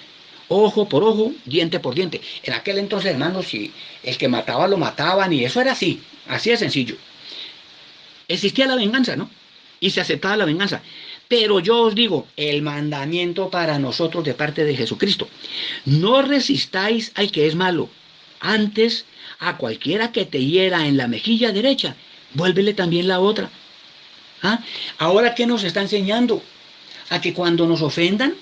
ojo por ojo, diente por diente. En aquel entonces, hermanos, si el que mataba lo mataban, y eso era así de sencillo. Existía la venganza, ¿no? Y se aceptaba la venganza. Pero yo os digo, el mandamiento para nosotros de parte de Jesucristo, no resistáis al que es malo, antes a cualquiera que te hiera en la mejilla derecha, vuélvele también la otra. ¿Ah? Ahora, ¿qué nos está enseñando? A que cuando nos ofendan,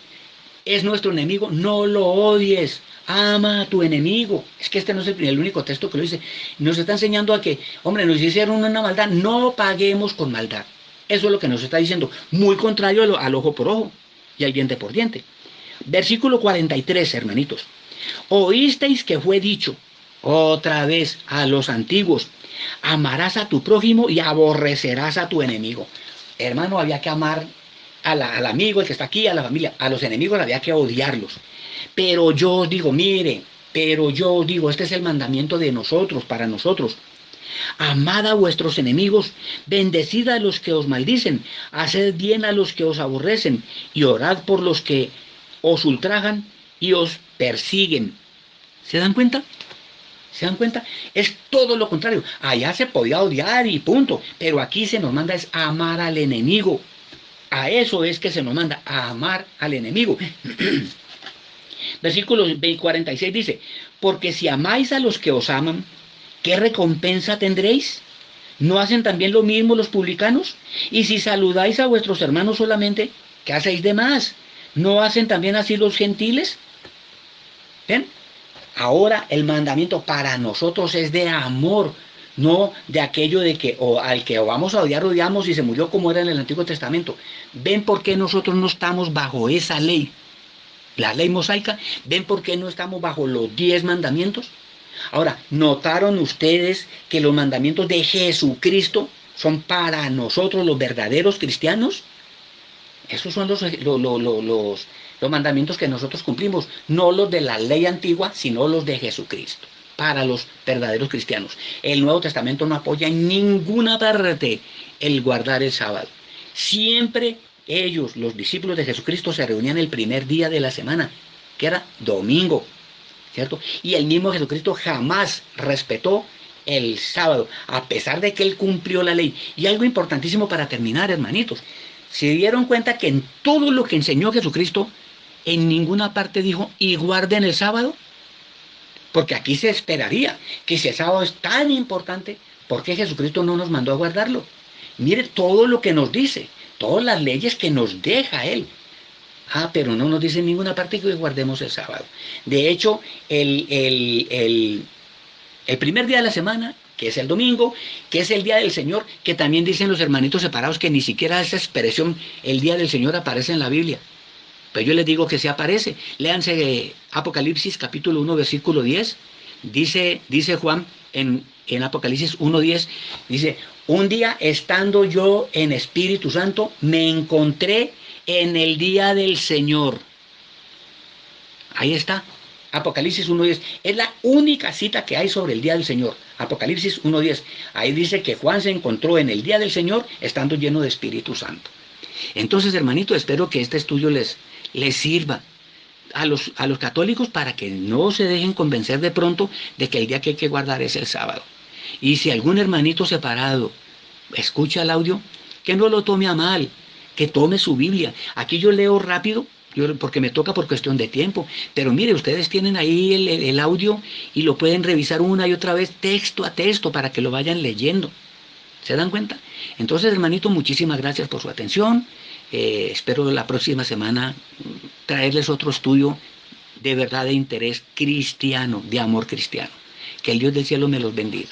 es nuestro enemigo, no lo odies, ama a tu enemigo. Es que este no es el único texto que lo dice. Nos está enseñando a que, hombre, nos hicieron una maldad, no paguemos con maldad. Eso es lo que nos está diciendo, muy contrario al ojo por ojo y al diente por diente. Versículo 43, hermanitos. Oísteis que fue dicho, otra vez a los antiguos, amarás a tu prójimo y aborrecerás a tu enemigo. Hermano, había que amar al amigo, el que está aquí, a la familia. A los enemigos había que odiarlos. Pero yo os digo, mire, pero yo os digo, este es el mandamiento de nosotros, para nosotros. Amad a vuestros enemigos, bendecid a los que os maldicen, haced bien a los que os aborrecen, y orad por los que os ultrajan y os persiguen. ¿Se dan cuenta? ¿Se dan cuenta? Es todo lo contrario. Allá se podía odiar y punto, pero aquí se nos manda es amar al enemigo. A eso es que se nos manda, a amar al enemigo. Versículo 46 dice, porque si amáis a los que os aman, ¿qué recompensa tendréis? ¿No hacen también lo mismo los publicanos? Y si saludáis a vuestros hermanos solamente, ¿qué hacéis de más? ¿No hacen también así los gentiles? ¿Ven? Ahora el mandamiento para nosotros es de amor, no de aquello de que al que vamos a odiar, odiamos y se murió como era en el Antiguo Testamento. ¿Ven por qué nosotros no estamos bajo esa ley? La ley mosaica. ¿Ven por qué no estamos bajo los 10 mandamientos? Ahora, ¿notaron ustedes que los mandamientos de Jesucristo son para nosotros los verdaderos cristianos? Esos son los mandamientos que nosotros cumplimos, no los de la ley antigua, sino los de Jesucristo, para los verdaderos cristianos. El Nuevo Testamento no apoya en ninguna parte el guardar el sábado. Siempre ellos, los discípulos de Jesucristo, se reunían el primer día de la semana, que era domingo, ¿cierto? Y el mismo Jesucristo jamás respetó el sábado, a pesar de que él cumplió la ley. Y algo importantísimo para terminar, hermanitos. Se dieron cuenta que en todo lo que enseñó Jesucristo, en ninguna parte dijo, y guarden el sábado. Porque aquí se esperaría que si el sábado es tan importante, ¿por qué Jesucristo no nos mandó a guardarlo? Mire todo lo que nos dice, todas las leyes que nos deja Él. Ah, pero no nos dice en ninguna parte que guardemos el sábado. De hecho, el primer día de la semana, que es el domingo, que es el día del Señor, que también dicen los hermanitos separados que ni siquiera esa expresión, el día del Señor, aparece en la Biblia. Pero yo les digo que sí aparece. Léanse Apocalipsis capítulo 1, versículo 10. Dice Juan en Apocalipsis 1:10, dice, un día estando yo en Espíritu Santo, me encontré en el día del Señor. Ahí está. Apocalipsis 1:10. Es la única cita que hay sobre el día del Señor. Apocalipsis 1:10. Ahí dice que Juan se encontró en el día del Señor estando lleno de Espíritu Santo. Entonces, hermanito, espero que este estudio les sirva a los católicos para que no se dejen convencer de pronto de que el día que hay que guardar es el sábado. Y si algún hermanito separado escucha el audio, que no lo tome a mal, que tome su Biblia. Aquí yo leo rápido, porque me toca por cuestión de tiempo, pero mire, ustedes tienen ahí el audio y lo pueden revisar una y otra vez texto a texto para que lo vayan leyendo. ¿Se dan cuenta? Entonces, hermanito, muchísimas gracias por su atención. Espero la próxima semana traerles otro estudio de verdad de interés cristiano, de amor cristiano. Que el Dios del cielo me los bendiga.